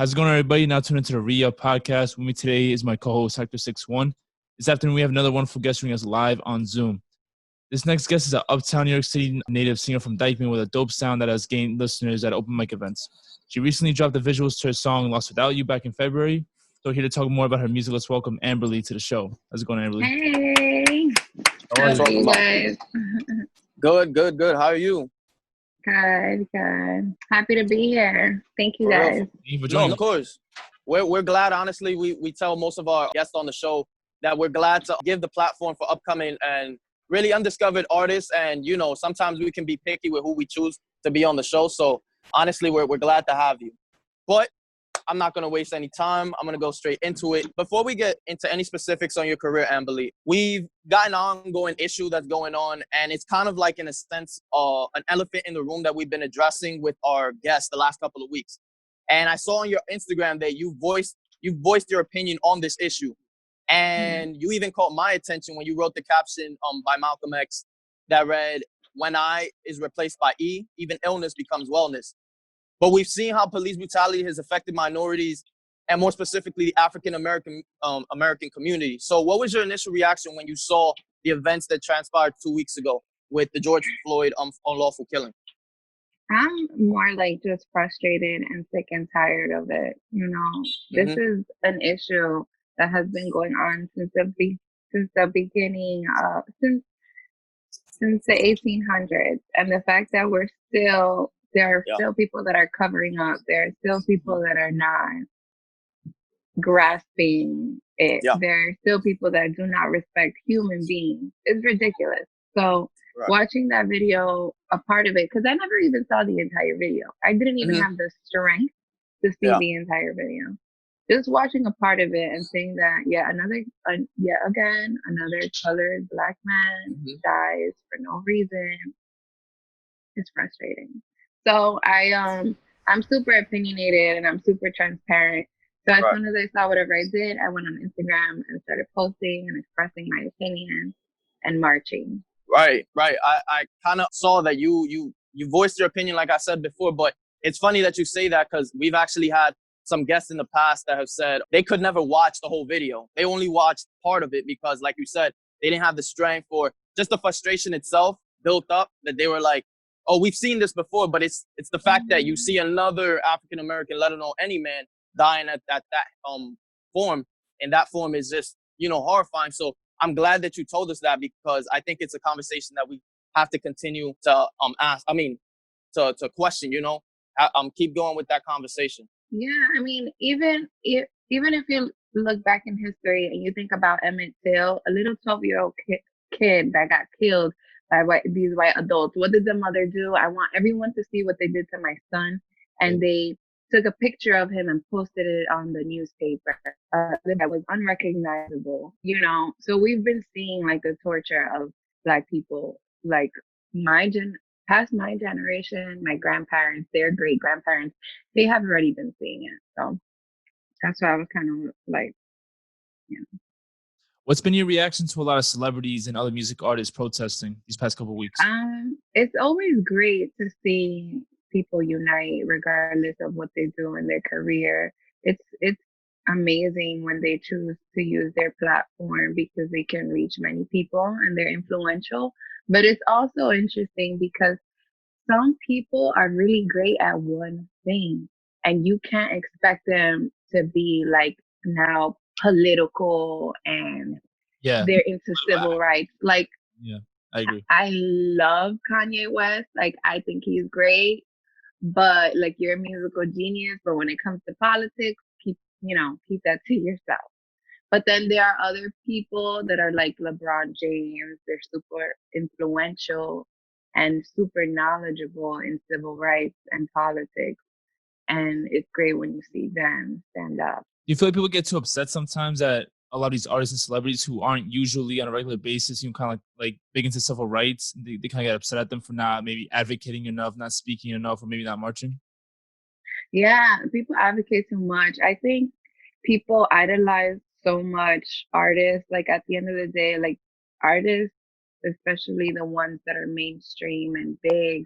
How's it going, everybody? Now tune into the Re-Up podcast. With me today is my co-host, Hector61. This afternoon, we have another wonderful guest joining us live on Zoom. This next guest is an uptown New York City native singer from Dykeman with a dope sound that has gained listeners at open mic events. She recently dropped the visuals to her song Lost Without You back in February. So here to talk more about her music, let's welcome Amber to the show. How's it going, Amber? Hey. How are you guys? Good. How are you? Good. Happy to be here. Thank you, guys. No, of course. We're glad, honestly. We tell most of our guests on the show that we're glad to give the platform for upcoming and really undiscovered artists. And, you know, sometimes we can be picky with who we choose to be on the show. So, honestly, we're glad to have you. But I'm not going to waste any time. I'm going to go straight into it. Before we get into any specifics on your career, Amber, we've got an ongoing issue that's going on, and it's kind of like, in a sense, an elephant in the room that we've been addressing with our guests the last couple of weeks. And I saw on your Instagram that you voiced your opinion on this issue. And you even caught my attention when you wrote the caption by Malcolm X that read, "When I is replaced by E, even illness becomes wellness." But we've seen how police brutality has affected minorities and more specifically the African-American community. So what was your initial reaction when you saw the events that transpired 2 weeks ago with the George Floyd unlawful killing? I'm more like just frustrated and sick and tired of it. You know, this is an issue that has been going on since the beginning, since the 1800s, and the fact that there are still people that are covering up. There are still people that are not grasping it. There are still people that do not respect human beings. It's ridiculous. So watching that video, a part of it, because I never even saw the entire video. I didn't even have the strength to see the entire video. Just watching a part of it and seeing that, another colored Black man dies for no reason. It's frustrating. So I'm super opinionated and I'm super transparent. So as soon as I saw whatever I did, I went on Instagram and started posting and expressing my opinion and marching. Right. I kind of saw that you voiced your opinion, like I said before, but it's funny that you say that because we've actually had some guests in the past that have said they could never watch the whole video. They only watched part of it because, like you said, they didn't have the strength or just the frustration itself built up that they were like, oh, we've seen this before, but it's the fact that you see another African-American, let alone any man, dying at that form, and that form is just, horrifying. So I'm glad that you told us that because I think it's a conversation that we have to continue to ask. I mean, to question. Keep going with that conversation. Yeah, I mean, even if you look back in history and you think about Emmett Till, a little 12-year-old kid that got killed by these white adults. What did the mother do? I want everyone to see what they did to my son. And they took a picture of him and posted it on the newspaper. That was unrecognizable, So we've been seeing like the torture of Black people, like past my generation, my grandparents, their great grandparents, they have already been seeing it. So that's why I was kind of like, What's been your reaction to a lot of celebrities and other music artists protesting these past couple of weeks? It's always great to see people unite regardless of what they do in their career. It's amazing when they choose to use their platform because they can reach many people and they're influential. But it's also interesting because some people are really great at one thing and you can't expect them to be like now political and they're into civil rights. Like, I agree. I love Kanye West. Like, I think he's great, but like, you're a musical genius. But when it comes to politics, keep that to yourself. But then there are other people that are like LeBron James. They're super influential and super knowledgeable in civil rights and politics. And it's great when you see them stand up. Do you feel like people get too upset sometimes that a lot of these artists and celebrities who aren't usually on a regular basis, kind of like big into civil rights, they kind of get upset at them for not maybe advocating enough, not speaking enough, or maybe not marching? Yeah, people advocate too much. I think people idolize so much artists. Like at the end of the day, like artists, especially the ones that are mainstream and big,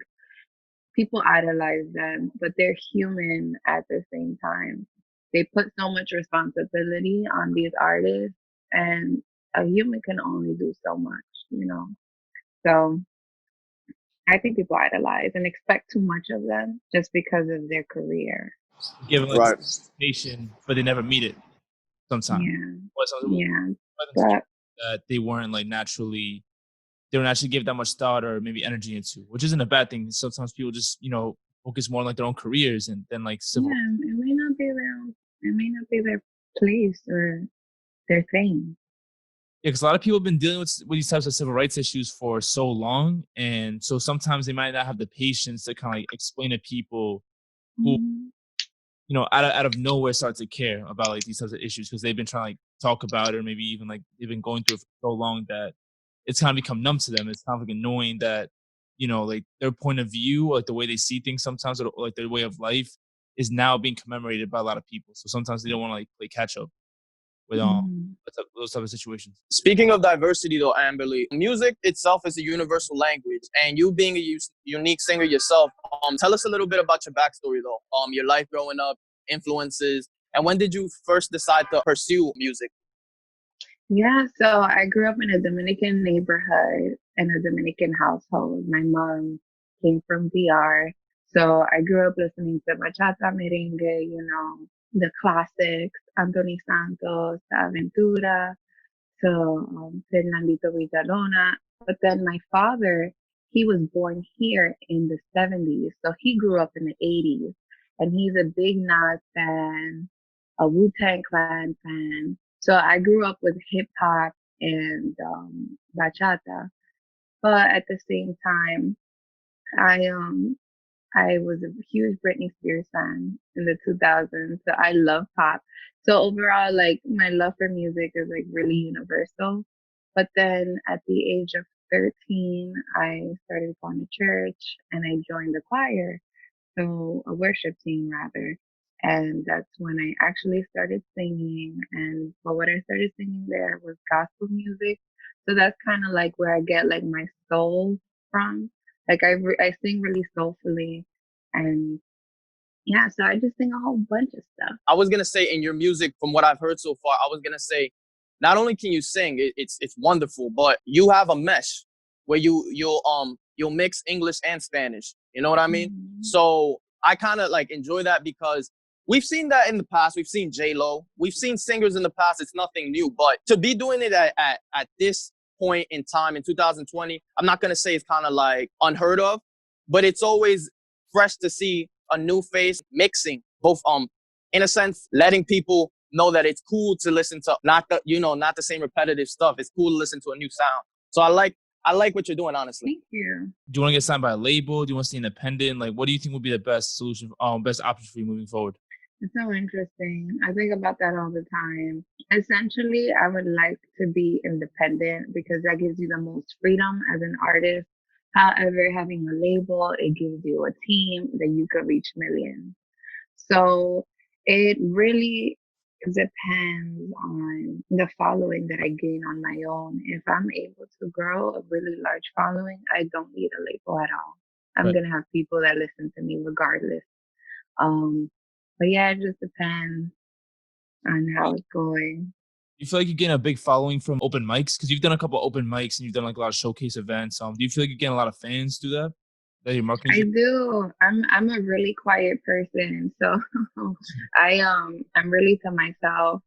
people idolize them, but they're human at the same time. they put so much responsibility on these artists, and a human can only do so much, you know. So I think people idolize and expect too much of them just because of their career. Give them like Right. expectation, but they never meet it. Sometimes, Yeah, or some yeah, situations but that they weren't like naturally. They don't actually give that much thought or maybe energy into, which isn't a bad thing. Sometimes people just focus more on like their own careers and then like civil. yeah, it may not be their place or their thing. Yeah, because a lot of people have been dealing with these types of civil rights issues for so long, and so sometimes they might not have the patience to kind of like explain to people who Mhm. out of nowhere start to care about like these types of issues because they've been trying to like talk about it, or maybe even like they've been going through it for so long that it's kind of become numb to them. It's kind of like annoying that like their point of view, like the way they see things sometimes, or like their way of life is now being commemorated by a lot of people. So sometimes they don't want to like play catch up with Mhm. those type of situations. Speaking of diversity, though, Amberly, music itself is a universal language, and you being a unique singer yourself, tell us a little bit about your backstory, though. Your life growing up, influences, and when did you first decide to pursue music? Yeah, so I grew up in a Dominican neighborhood in a Dominican household. My mom came from DR. So I grew up listening to bachata, merengue, the classics, Anthony Santos, Aventura, so Fernandito Villalona. But then my father, he was born here in the 70s. So he grew up in the 80s. And he's a big Nas fan, a Wu-Tang Clan fan. So I grew up with hip hop and bachata. But at the same time, I um I was a huge Britney Spears fan in the 2000s. So I love pop. So overall, like my love for music is like really universal. But then at the age of 13, I started going to church and I joined the choir. So a worship team rather. And that's when I actually started singing. And but what I started singing there was gospel music. So that's kind of like where I get like my soul from. Like I sing really soulfully, and yeah, so I just sing a whole bunch of stuff. I was gonna say in your music, from what I've heard so far, I was gonna say, not only can you sing, it's wonderful, but you have a mesh where you'll mix English and Spanish. You know what I mean? Mm-hmm. So I kind of like enjoy that because we've seen that in the past. We've seen J Lo. We've seen singers in the past. It's nothing new, but to be doing it at this point in time in 2020, I'm not gonna say it's kind of like unheard of, but it's always fresh to see a new face mixing both in a sense letting people know that it's cool to listen to not the same repetitive stuff. It's cool to listen to a new sound. So I like what you're doing, honestly. Thank you. Do you want to get signed by a label? Do you want to stay independent? Like, what do you think would be the best solution, best option for you moving forward? It's so interesting. I think about that all the time. Essentially, I would like to be independent because that gives you the most freedom as an artist. However, having a label, it gives you a team that you could reach millions. So it really depends on the following that I gain on my own. If I'm able to grow a really large following, I don't need a label at all. I'm Right. going to have people that listen to me regardless. Um, but yeah, it just depends on how it's going. You feel like you're getting a big following from open mics because you've done a couple open mics and you've done like a lot of showcase events. Do you feel like you're getting a lot of fans through that? That your marketing? I do. I'm a really quiet person, so I'm really to myself.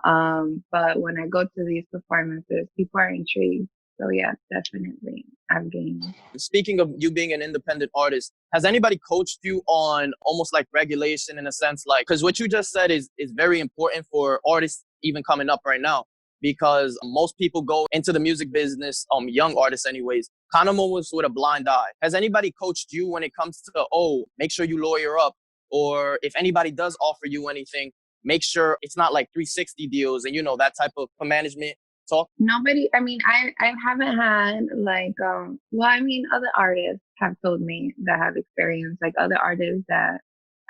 But when I go to these performances, people are intrigued. So yeah, definitely, I've gained. Speaking of you being an independent artist, has anybody coached you on almost like regulation in a sense? Like, because what you just said is very important for artists even coming up right now, because most people go into the music business, young artists anyways, kind of almost with a blind eye. Has anybody coached you when it comes to, make sure you lawyer up, or if anybody does offer you anything, make sure it's not like 360 deals and that type of management talk? Nobody. I mean, I haven't had like well, I mean, other artists have told me that have experience, like other artists that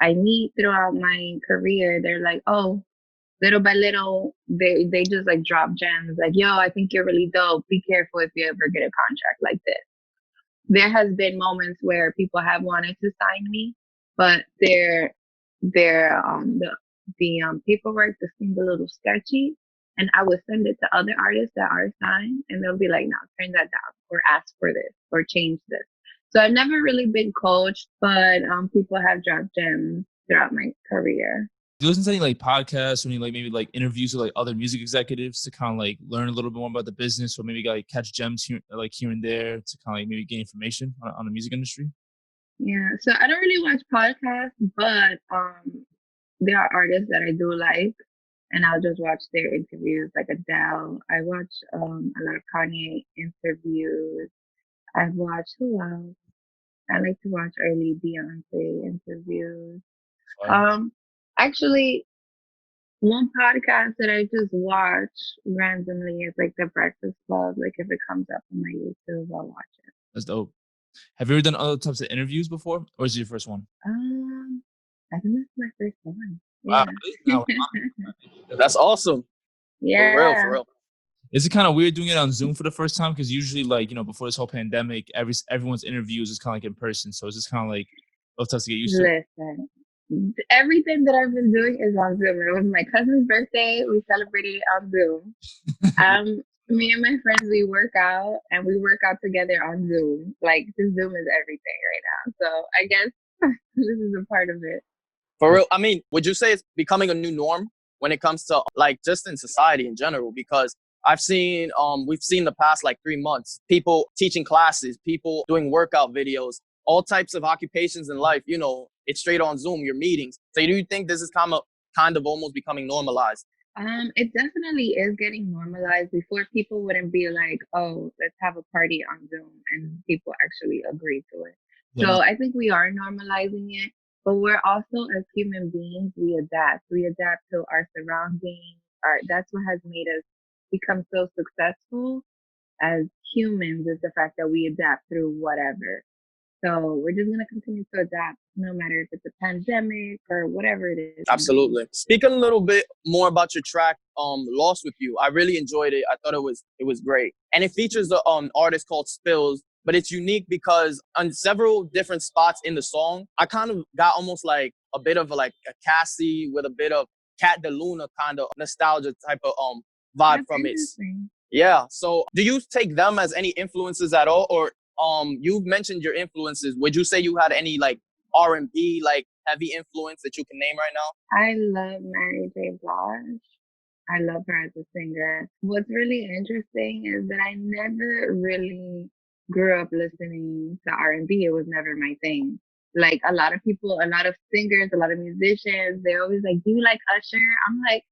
I meet throughout my career. They're like, oh, little by little, they just like drop gems, like, yo, I think you're really dope. Be careful if you ever get a contract like this. There has been moments where people have wanted to sign me, but the the paperwork just seemed a little sketchy. And I would send it to other artists that are signed, and they'll be like, no, turn that down, or ask for this, or change this. So I've never really been coached, but people have dropped gems throughout my career. Do you listen to any like podcasts or any like maybe like interviews with like other music executives to kind of like learn a little bit more about the business, or maybe like catch gems here and there to kind of like maybe gain information on the music industry? Yeah, so I don't really watch podcasts, but there are artists that I do like, and I'll just watch their interviews, like Adele. I watch a lot of Kanye interviews. I've watched who else? I like to watch early Beyonce interviews. Um, Actually, one podcast that I just watch randomly is like The Breakfast Club. Like if it comes up on my YouTube, I'll watch it. That's dope. Have you ever done other types of interviews before, or is it your first one? I think that's my first one. Wow, Yeah. really? That's awesome. Yeah. For real. Is it kind of weird doing it on Zoom for the first time? Because usually, like, you know, before this whole pandemic, everyone's interviews is kind of like in person. So it's just kind of like a little tough to get used to. Listen, everything that I've been doing is on Zoom. It was my cousin's birthday. We celebrated it on Zoom. Me and my friends, we work out together on Zoom. Like, this Zoom is everything right now. So I guess this is a part of it. For real. I mean, would you say it's becoming a new norm when it comes to like just in society in general? Because we've seen the past like 3 months, people teaching classes, people doing workout videos, all types of occupations in life, you know, it's straight on Zoom, your meetings. So do you think this is kind of almost becoming normalized? It definitely is getting normalized. Before, people wouldn't be like, oh, let's have a party on Zoom, and people actually agree to it. Yeah. So I think we are normalizing it, but we're also, as human beings, we adapt. We adapt to our surroundings. That's what has made us become so successful as humans, is the fact that we adapt through whatever. So we're just going to continue to adapt, no matter if it's a pandemic or whatever it is. Absolutely. Speaking a little bit more about your track, Lost With You, I really enjoyed it. I thought it was great. And it features the artist called Spills, but it's unique because on several different spots in the song, I kind of got almost like a bit of a Cassie with a bit of Cat De Luna kind of nostalgia type of vibe from it. Yeah. So do you take them as any influences at all? Or you've mentioned your influences. Would you say you had any like R&B like heavy influence that you can name right now? I love Mary J. Blige. I love her as a singer. What's really interesting is that I never really grew up listening to R&B. It was never my thing. Like a lot of people, a lot of singers, a lot of musicians, they're always like, do you like Usher? I'm like,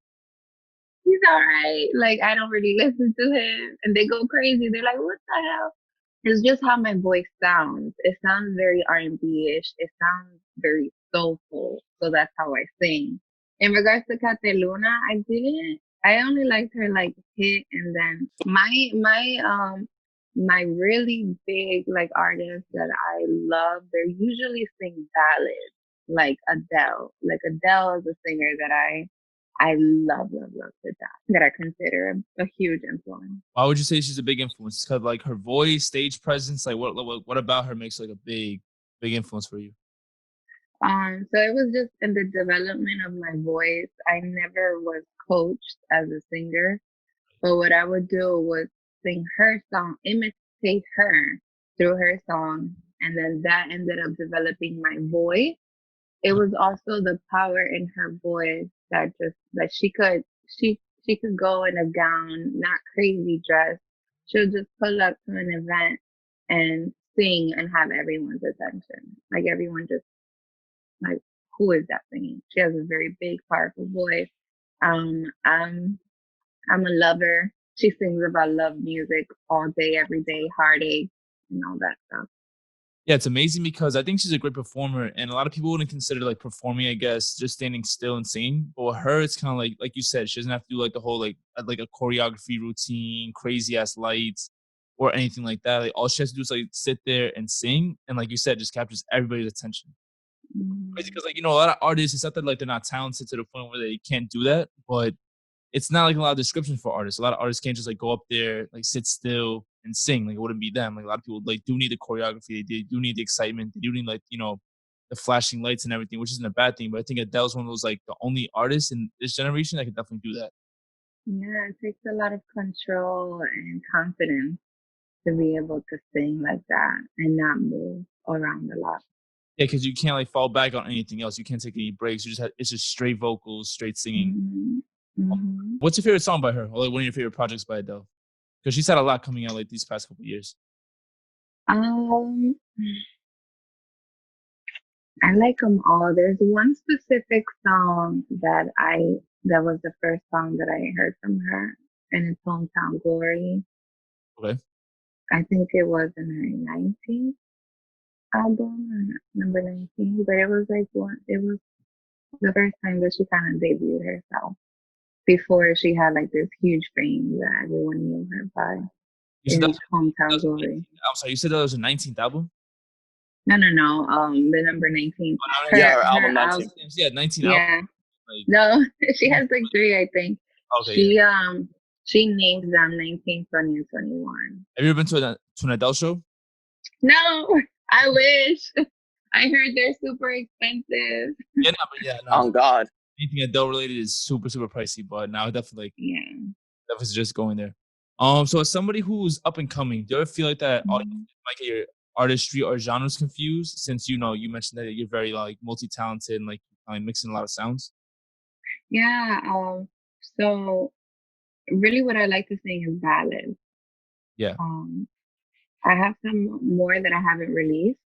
he's all right. Like, I don't really listen to him. And they go crazy. They're like, what the hell? It's just how my voice sounds. It sounds very R&B-ish. It sounds very soulful. So that's how I sing. In regards to Cate Luna, I only liked her like hit, and then my really big like artists that I love, they're usually sing ballads, like Adele. Like Adele is a singer that I love to death, that I consider a huge influence. Why would you say she's a big influence? Because like her voice, stage presence, like what about her makes like a big influence for you? So it was just in the development of my voice. I never was coached as a singer, but what I would do was sing her song, imitate her through her song, and then that ended up developing my voice. It was also the power in her voice that she could go in a gown, not crazy dress. She'll just pull up to an event and sing and have everyone's attention. Like everyone just like, who is that singing? She has a very big, powerful voice. I'm a lover. She sings about love music all day, every day, heartache, and all that stuff. Yeah, it's amazing because I think she's a great performer, and a lot of people wouldn't consider like performing, I guess, just standing still and singing. But with her, it's kind of like you said, she doesn't have to do like the whole like a choreography routine, crazy ass lights, or anything like that. Like all she has to do is like sit there and sing, and like you said, just captures everybody's attention. Crazy because like, you know, a lot of artists, it's not that like they're not talented to the point where they can't do that, but it's not like a lot of descriptions for artists. A lot of artists can't just like go up there, like sit still and sing. Like it wouldn't be them. Like a lot of people like do need the choreography. They do need the excitement. They do need like, you know, the flashing lights and everything, which isn't a bad thing. But I think Adele's one of those like the only artists in this generation that can definitely do that. Yeah, it takes a lot of control and confidence to be able to sing like that and not move around a lot. Yeah, because you can't like fall back on anything else. You can't take any breaks. It's just straight vocals, straight singing. What's your favorite song by her, or like one of your favorite projects by Adele? Because she's had a lot coming out like these past couple of years. Um, I like them all. There's one specific song that was the first song that I heard from her, and it's Hometown Glory. Okay. I think it was in her 19th album, number 19, but it was the first time that she kind of debuted herself before she had like this huge fame that everyone knew her by. You said In Hometown Glory. I'm sorry, you said that was her 19th album? No. The number 19. Her album 19. Yeah, 19 Yeah. albums. Like, No, she has like 3, I think. Okay. She named them 19, 20, and 21. Have you ever been to an Adele show? No, I wish. I heard they're super expensive. Yeah, no. Oh God. Anything Adele related is super, super pricey, but now definitely Yeah. just going there. So as somebody who's up and coming, do you ever feel like that audience might get your artistry or genres confused? Since you mentioned that you're very like multi-talented and like mixing a lot of sounds. Yeah. So really, what I like to sing is ballads. Yeah. I have some more that I haven't released,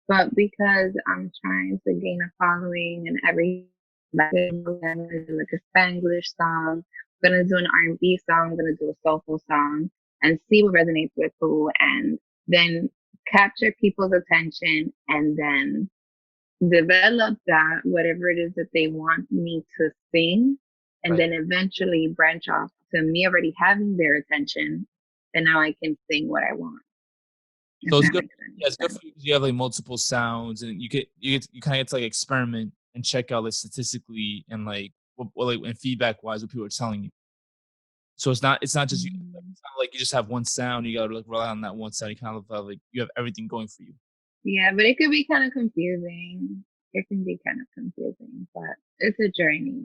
but because I'm trying to gain a following and everything, I'm gonna do like a Spanglish song. I'm gonna do an R&B song. I'm gonna do a soulful song and see what resonates with who, and then capture people's attention, and then develop that whatever it is that they want me to sing, and then eventually branch off to me already having their attention, and now I can sing what I want. So it's good. Yeah, it's good for you because you have like multiple sounds, and you kind of get to like experiment and check out like statistically and like what and feedback wise what people are telling you. So it's not just you. It's not like you just have one sound. You gotta like rely on that one sound. You kind of have like you have everything going for you. Yeah, but it could be kind of confusing. It can be kind of confusing, but it's a journey.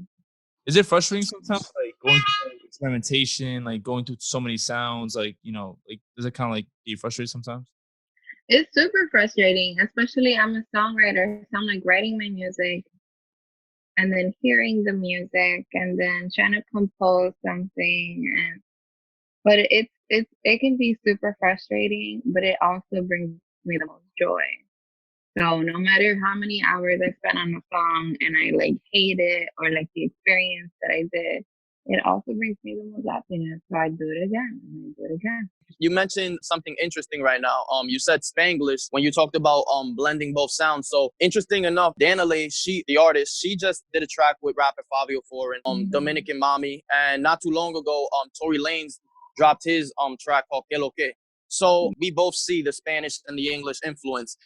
Is it frustrating sometimes, like going through like, experimentation, like going through so many sounds, like like does it kind of like get you frustrated sometimes? It's super frustrating, especially I'm a songwriter, so I'm like writing my music and then hearing the music and then trying to compose something, but it can be super frustrating, but it also brings me the most joy. So no matter how many hours I spend on a song and I like hate it or like the experience that I did, it also brings me the most happiness. So I do it again and I do it again. You mentioned something interesting right now. You said Spanglish when you talked about blending both sounds. So interesting enough, Danele, the artist, she just did a track with rapper Fabio Foreign, Dominican Mommy, and not too long ago, Tory Lanez dropped his track called Que Lo Que. So we both see the Spanish and the English influence.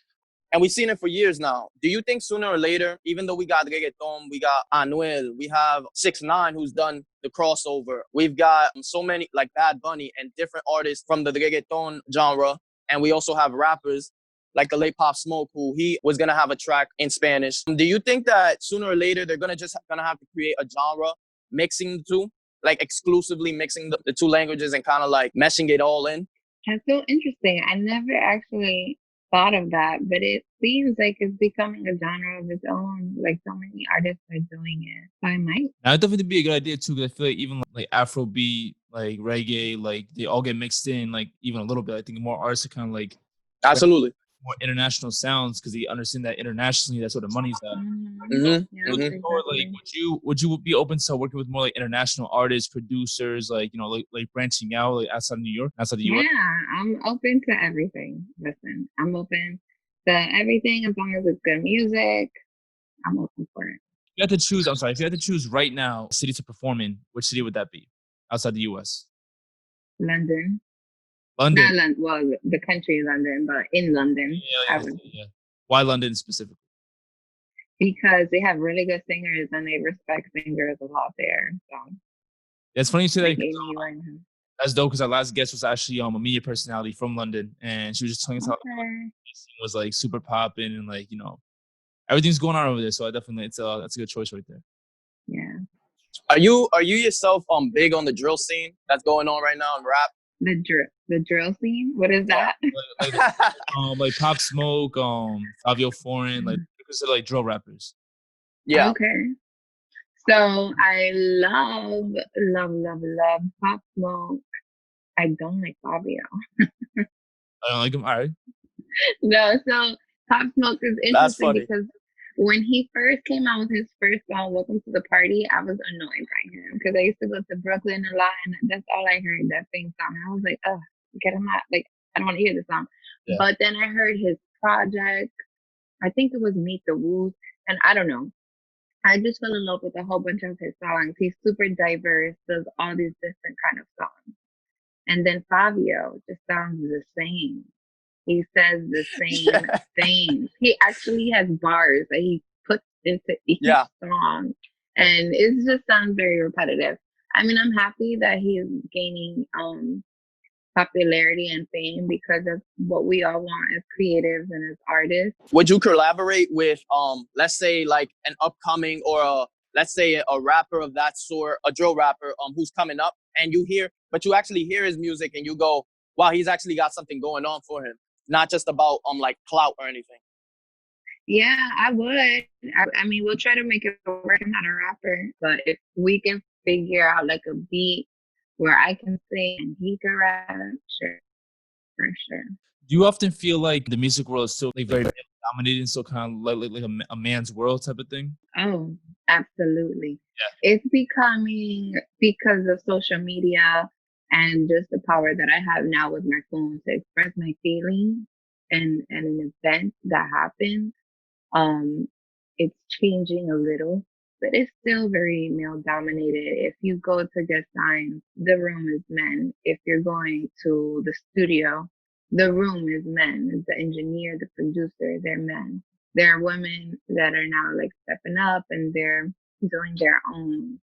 And we've seen it for years now. Do you think sooner or later, even though we got reggaeton, we got Anuel, we have 6ix9ine who's done the crossover, we've got so many like Bad Bunny and different artists from the reggaeton genre, and we also have rappers like the late Pop Smoke, who he was gonna have a track in Spanish. Do you think that sooner or later they're gonna have to create a genre mixing the two, like exclusively mixing the two languages and kind of like meshing it all in? That's so interesting. I never actually thought of that, but it seems like it's becoming a genre of its own. Like so many artists are doing it. So I might. That would definitely be a good idea too, because I feel like even like Afrobeat, like reggae, like they all get mixed in, like even a little bit. I think more artists are kind of like absolutely more international sounds because they understand that internationally that's where the money's at. Exactly. Like, would you be open to working with more like international artists, producers, like like branching out like outside of New York, outside the US? Yeah, I'm open to everything. Listen, I'm open to everything as long as it's good music. I'm open for it. If you had to choose, I'm sorry, if you had to choose right now a city to perform in, which city would that be outside the US? London. London. Not London. Well, the country is London, but in London, yeah. Why London specifically? Because they have really good singers and they respect singers a lot there. So it's funny you say that. That's dope because our last guest was actually a media personality from London, and she was just telling us how was like super popping and like everything's going on over there. So I definitely, that's a good choice right there. Yeah. Are you yourself big on the drill scene that's going on right now in rap? The drill scene. What is Yeah. that? Like Pop Smoke, Fabio Foreign, like consider like drill rappers. Yeah. Okay. So I love Pop Smoke. I don't like Fabio. I don't like him. All right. No, so Pop Smoke is That's interesting funny. because when he first came out with his first song, Welcome to the Party, I was annoyed by him because I used to go to Brooklyn a lot and that's all I heard, that same song. I was like, oh, get him out. Like, I don't want to hear the song. Yeah. But then I heard his project. I think it was Meet the Woos. And I don't know. I just fell in love with a whole bunch of his songs. He's super diverse, does all these different kind of songs. And then Fabio just sounds the same. He says the same things. He actually has bars that he puts into each song. And it just sounds very repetitive. I mean, I'm happy that he's gaining popularity and fame because of what we all want as creatives and as artists. Would you collaborate with let's say like an upcoming or let's say a rapper of that sort, a drill rapper who's coming up and you actually hear his music and you go, wow, he's actually got something going on for him, not just about like clout or anything? Yeah, I would. I mean, we'll try to make it work. I'm not a rapper, but if we can figure out like a beat where I can sing and he can rap, sure, for sure. Do you often feel like the music world is still like very dominated, so kind of like a man's world type of thing? Oh, absolutely. Yeah. It's becoming, because of social media and just the power that I have now with my phone to express my feelings and an event that happened. It's changing a little, but it's still very male dominated. If you go to get signed, the room is men. If you're going to the studio, the room is men. The engineer, the producer, they're men. There are women that are now like stepping up and they're doing their own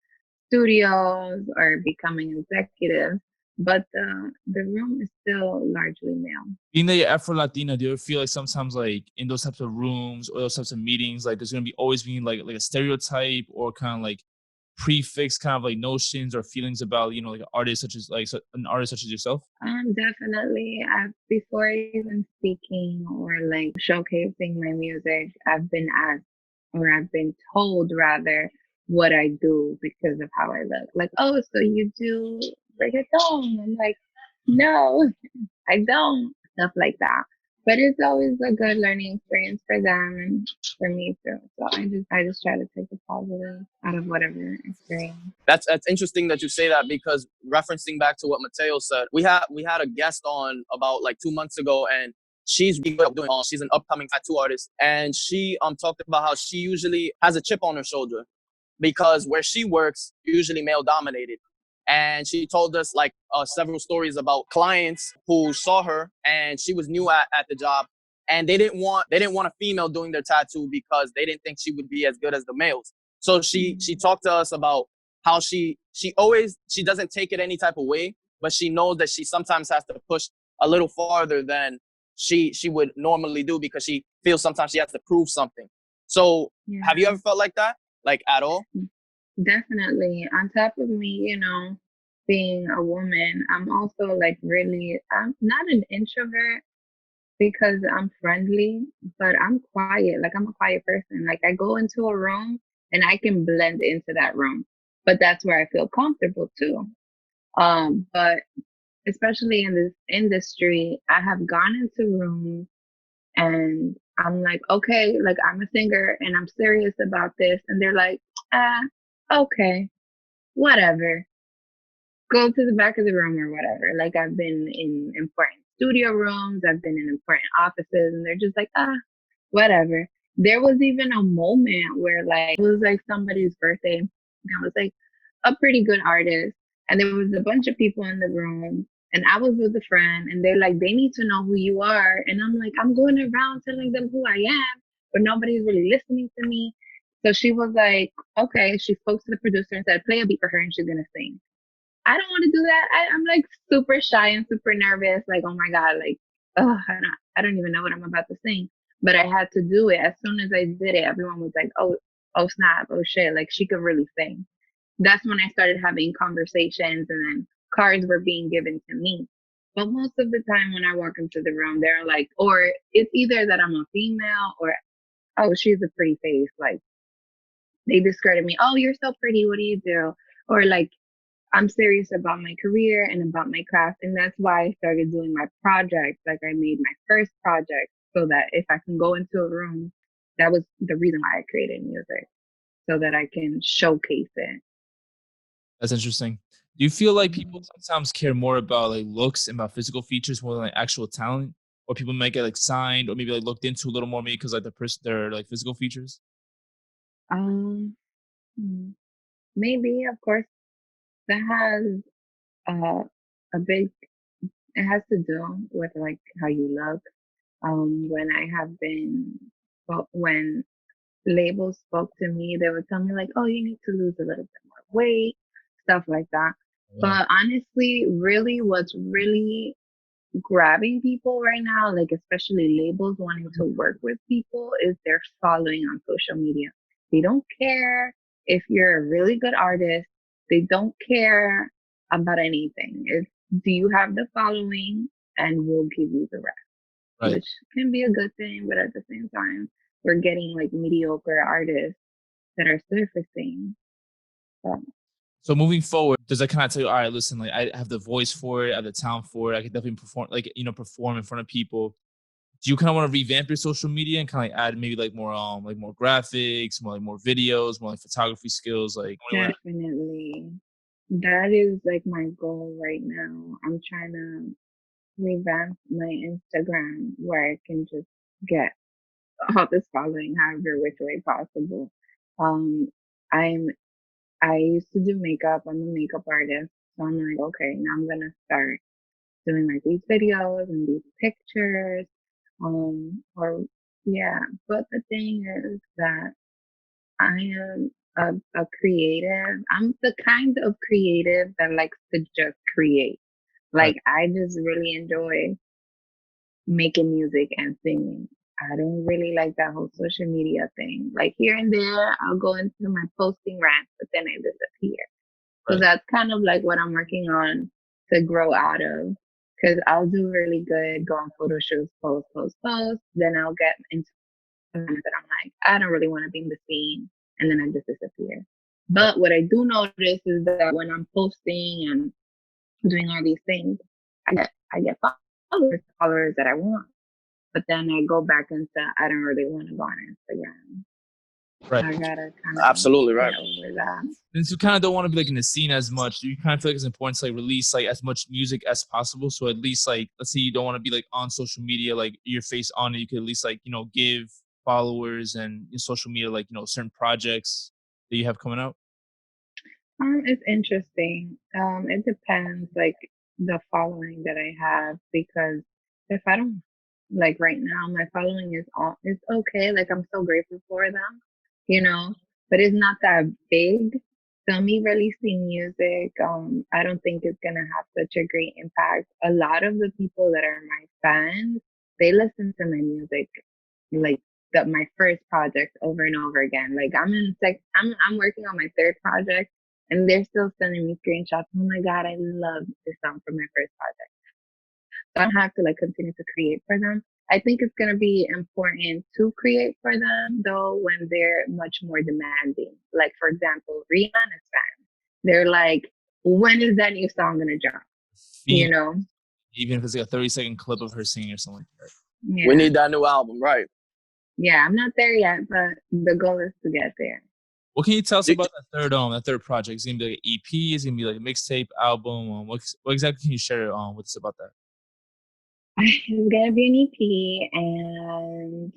studios or becoming executives, but the room is still largely male. Being that you're Afro Latina, do you ever feel like sometimes like in those types of rooms or those types of meetings, like there's gonna be always being like a stereotype or kind of like prefix kind of like notions or feelings about like an artist such as yourself? Definitely. Before even speaking or like showcasing my music, I've been asked or I've been told rather what I do because of how I look. Like, oh, so you do reggaeton? I'm like, no, I don't. Stuff like that. But it's always a good learning experience for them and for me too. So I just try to take the positive out of whatever experience. That's interesting that you say that, because referencing back to what Mateo said, we had a guest on about like 2 months ago, and she's an upcoming tattoo artist, and she talked about how she usually has a chip on her shoulder because where she works usually male dominated. And she told us like several stories about clients who saw her and she was new at the job, and they didn't want a female doing their tattoo because they didn't think she would be as good as the males. So she talked to us about how she doesn't take it any type of way, but she knows that she sometimes has to push a little farther than she would normally do because she feels sometimes she has to prove something. So have you ever felt like that, like at all? Definitely. On top of me, being a woman, I'm also like I'm not an introvert because I'm friendly, but I'm quiet. Like I'm a quiet person. Like I go into a room and I can blend into that room, but that's where I feel comfortable too. But especially in this industry, I have gone into rooms and I'm like, okay, like I'm a singer and I'm serious about this. And they're like, okay, whatever. Go to the back of the room or whatever. Like I've been in important studio rooms, I've been in important offices, and they're just like, whatever. There was even a moment where like it was like somebody's birthday, and I was like a pretty good artist, and there was a bunch of people in the room, and I was with a friend, and they're like, they need to know who you are, and I'm like, I'm going around telling them who I am, but nobody's really listening to me. So she was like, okay. She spoke to the producer and said, play a beat for her, and she's gonna sing. I don't want to do that. I'm like super shy and super nervous. Like, oh my God, like, oh, I don't even know what I'm about to sing. but I had to do it. As soon as I did it, everyone was like, oh snap, oh shit, like she could really sing. That's when I started having conversations, and then cards were being given to me. But most of the time when I walk into the room, they're like, or it's either that I'm a female or, oh, she's a pretty face. Like they discredit me. Oh, you're so pretty. What do you do? Or like, I'm serious about my career and about my craft. And that's why I started doing my projects. Like I made my first project so that if I can go into a room, that was the reason why I created music, so that I can showcase it. That's interesting. Do you feel like people sometimes care more about like looks and about physical features more than like actual talent, or people might get like signed or maybe like looked into a little more maybe because like their like physical features? Um, hmm, maybe, of course, that has uh, a big, it has to do with like how you look. When I have been, well, when labels spoke to me, they would tell me like, oh, you need to lose a little bit more weight, stuff like that. Yeah. But honestly, really, what's really grabbing people right now, like especially labels wanting to work with people, is their following on social media. They don't care if you're a really good artist. They don't care about anything. It's, do you have the following, and we'll give you the rest, Right. which can be a good thing, but at the same time, we're getting like mediocre artists that are surfacing. So, So moving forward, does that kind of tell you, all right, listen, like I have the voice for it, I have the talent for it, I can definitely perform, like perform in front of people. Do you kind of want to revamp your social media and kind of like add maybe like more graphics, more like more videos, more like photography skills, like definitely, that is like my goal right now. I'm trying to revamp my Instagram where I can just get all this following however which way possible. Um, I'm I used to do makeup. I'm a makeup artist, so I'm like, okay, now I'm gonna start doing like these videos and these pictures. Or yeah, but the thing is that I am a creative. I'm the kind of creative that likes to just create. right, Like I just really enjoy making music and singing. I don't really like that whole social media thing. Like here and there, I'll go into my posting rant, but then I disappear. So right, that's kind of like what I'm working on to grow out of. Because I'll do really good, go on photo shoots, post. Then I'll get into moments that I'm like, I don't really want to be in the scene, and then I just disappear. right. But what I do notice is that when I'm posting and doing all these things, I get followers that I want. But then I go back and say, I don't really want to go on Instagram. Right. I gotta kind of Absolutely right. get over that. Since you kind of don't want to be like in the scene as much, do you kind of feel like it's important to like release like as much music as possible? So at least like, let's say you don't want to be like on social media, like your face on it, you could at least like, give followers and your social media, like, certain projects that you have coming out. It's interesting. It depends, like the following that I have, because if I don't, like right now, my following is all, it's okay. Like I'm so grateful for them, you know, but it's not that big. So me releasing music, I don't think it's gonna have such a great impact. A lot of the people that are my fans, they listen to my music, like my first project over and over again. Like I'm working on my third project, and they're still sending me screenshots. Oh my God, I love this song from my first project. So I have to like continue to create for them. I think it's gonna be important to create for them though when they're much more demanding. Like for example, Rihanna's fans. They're like, when is that new song gonna drop? Even, You know? even if it's like a 30-second clip of her singing or something like that. We Yeah. need that new album, right? Yeah, I'm not there yet, but the goal is to get there. What can you tell us Do- about that third project? Is it gonna be like an EP? Is it gonna be like a mixtape album? What exactly can you share with us about that? It's gonna be an EP, and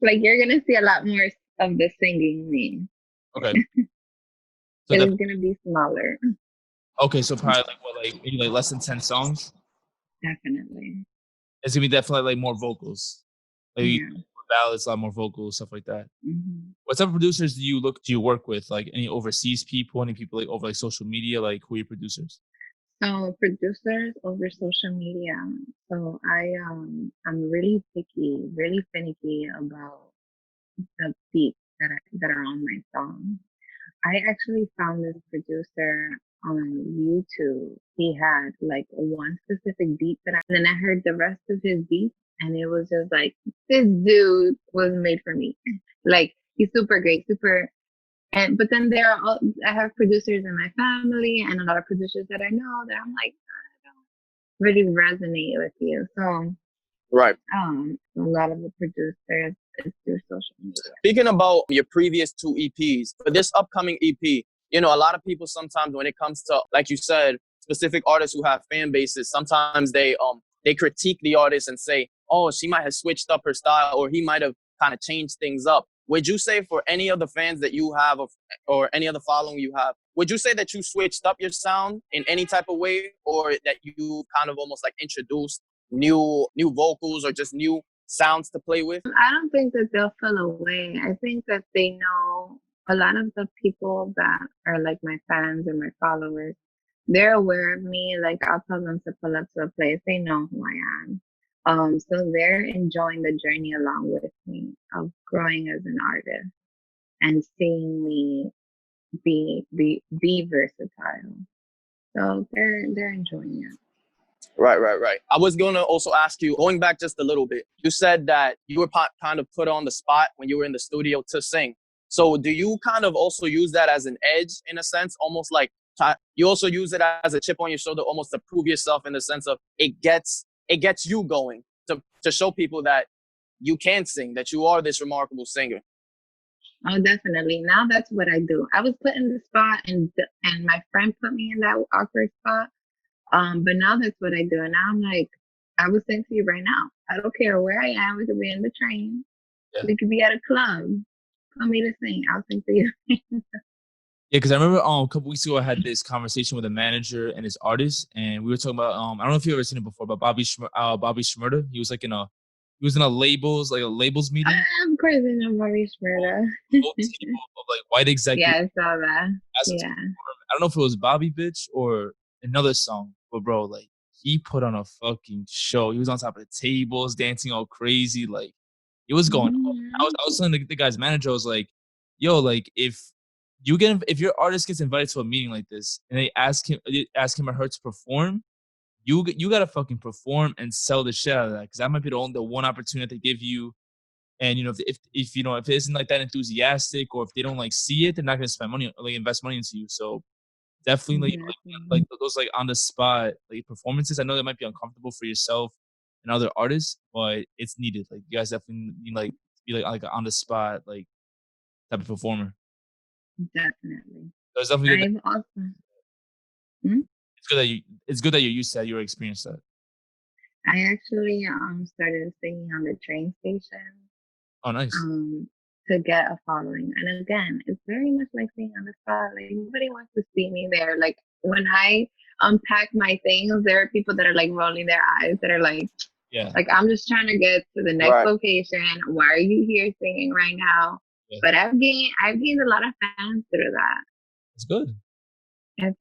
like you're gonna see a lot more of the singing me. Okay. So It that is gonna be smaller, okay, so probably like what, like maybe like less than 10 songs? definitely. It's gonna be definitely like more vocals. Like Yeah. more ballads, a lot more vocals, stuff like that. Hmm. What type of producers do you work with? Like any overseas people, any people like over like social media, like who are your producers? So producers over social media. So I'm really picky, really finicky about the beats that are on my song. I actually found this producer on YouTube. He had like one specific beat and then I heard the rest of his beats, and it was just like, this dude was made for me. Like, he's super great, super. And but then I have producers in my family and a lot of producers that I know that I'm like, I don't really resonate with you. So Right. a lot of the producers is through social media. Speaking about your previous two EPs, for this upcoming EP, you know, a lot of people sometimes when it comes to, like you said, specific artists who have fan bases, sometimes they critique the artist and say, oh, she might have switched up her style or he might have kind of changed things up. Would you say for any of the fans that you have or any other following you have, would you say that you switched up your sound in any type of way, or that you kind of almost like introduced new vocals or just new sounds to play with? I don't think that they'll feel away. I think that they know a lot of the people that are like my fans and my followers, they're aware of me. Like, I'll tell them to pull up to a place. They know who I am. So they're enjoying the journey along with me of growing as an artist and seeing me be versatile. So they're enjoying it. Right. I was going to also ask you, going back just a little bit, you said that you were kind of put on the spot when you were in the studio to sing. So do you kind of also use that as an edge in a sense, almost like you also use it as a chip on your shoulder, almost to prove yourself in the sense of it gets you going to show people that you can sing, that you are this remarkable singer? Oh, definitely. Now that's what I do. I was put in the spot, and my friend put me in that awkward spot. But now that's what I do. And now I'm like, I will sing to you right now. I don't care where I am. We could be in the train. Yeah. We could be at a club. Put me to sing. I'll sing to you. Yeah, because I remember a couple weeks ago I had this conversation with a manager and his artist, and we were talking about I don't know if you've ever seen it before, but Bobby Shmurda. He was like in a labels meeting. I'm crazy no Maurice Murder. Of like white executives. Yeah, I saw that. Yeah. I don't know if it was Bobby Bitch or another song, but bro, like he put on a fucking show. He was on top of the tables, dancing all crazy, like it was going. Mm-hmm. I was telling the guy's manager, I was like, "Yo, like if your artist gets invited to a meeting like this, and they ask him or her to perform, you gotta fucking perform and sell the shit out of that, because that might be the one opportunity they give you." And you know, if you know, if it isn't like that enthusiastic, or if they don't like see it, they're not gonna spend money, like invest money into you. So definitely, like those like on the spot like performances. I know that might be uncomfortable for yourself and other artists, but it's needed. Like you guys definitely need like be like on the spot like type of performer. Definitely. So it's definitely good. I've also. Hmm? It's good that you're used to that. You experienced that. I actually started singing on the train station. Oh, nice. To get a following. And again, it's very much like being on the spot. Like, nobody wants to see me there. Like, when I unpack my things, there are people that are like rolling their eyes, that are like, yeah, like, I'm just trying to get to the next location. Why are you here singing right now? Yeah. But I've gained a lot of fans through that. It's good. It's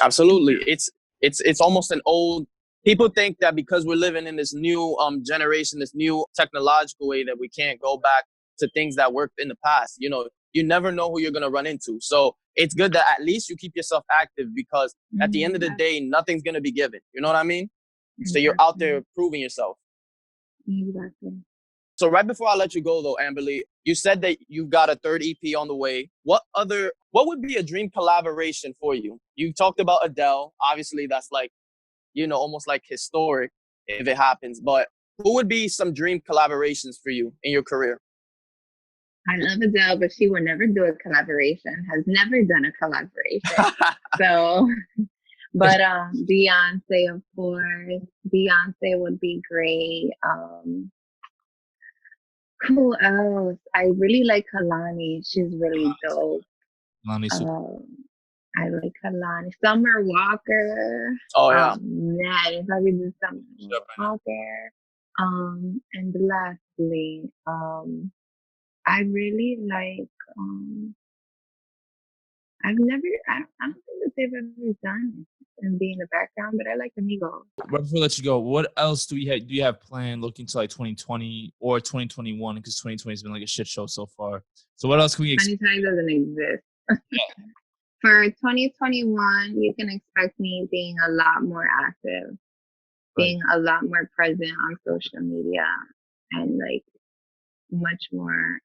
absolutely. It's almost an old. People think that because we're living in this new generation, this new technological way, that we can't go back to things that worked in the past. You know, you never know who you're going to run into. So it's good that at least you keep yourself active, because at the end of the day, nothing's going to be given. You know what I mean? Exactly. So you're out there proving yourself. Exactly. So right before I let you go, though, Amberly, you said that you got a third EP on the way. What would be a dream collaboration for you? You talked about Adele. Obviously, that's like, you know, almost like historic if it happens. But who would be some dream collaborations for you in your career? I love Adele, but she will never do a collaboration, has never done a collaboration. So, but Beyonce, of course. Beyonce would be great. Who else? I really like Kalani. She's really dope. I like Kalani. Summer Walker. Oh yeah. Man, if I could do Summer Walker. And lastly, I really like. I don't think that they've ever done and be in the background, but I like Amigos. Right before I let you go, what else do you have planned looking to like 2020 or 2021? Because 2020 has been like a shit show so far. So what else can we expect? 2020 doesn't exist. For 2021, you can expect me being a lot more active, being a lot more present on social media, and like much more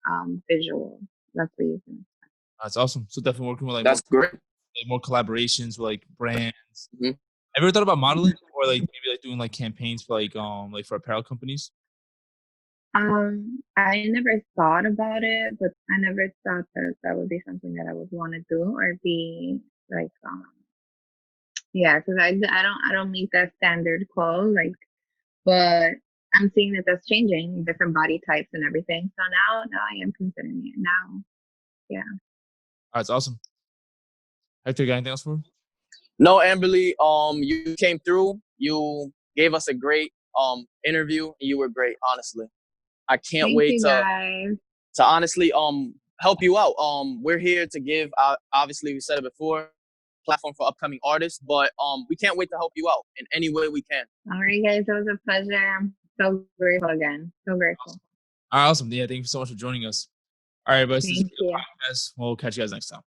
visual. That's what you can expect. That's awesome. So definitely working with That's great. like more collaborations with like brands. Mm-hmm. Have you ever thought about modeling or like maybe like doing like campaigns for like for apparel companies? I never thought about it, but I never thought that that would be something that I would want to do or be like, yeah, because I don't meet that standard quo, like, but I'm seeing that that's changing, different body types and everything. So now I am considering it now. Yeah. That's awesome. Hector, you got anything else for him? No, Amberly, you came through. You gave us a great interview, and you were great, honestly. I can't Thank wait you, to guys. honestly help you out. We're here to give obviously we said it before, platform for upcoming artists, but we can't wait to help you out in any way we can. All right, guys, it was a pleasure. I'm so grateful again. So grateful. All right, awesome. Yeah, thank you so much for joining us. All right, but this is Thank the you. podcast. We'll catch you guys next time.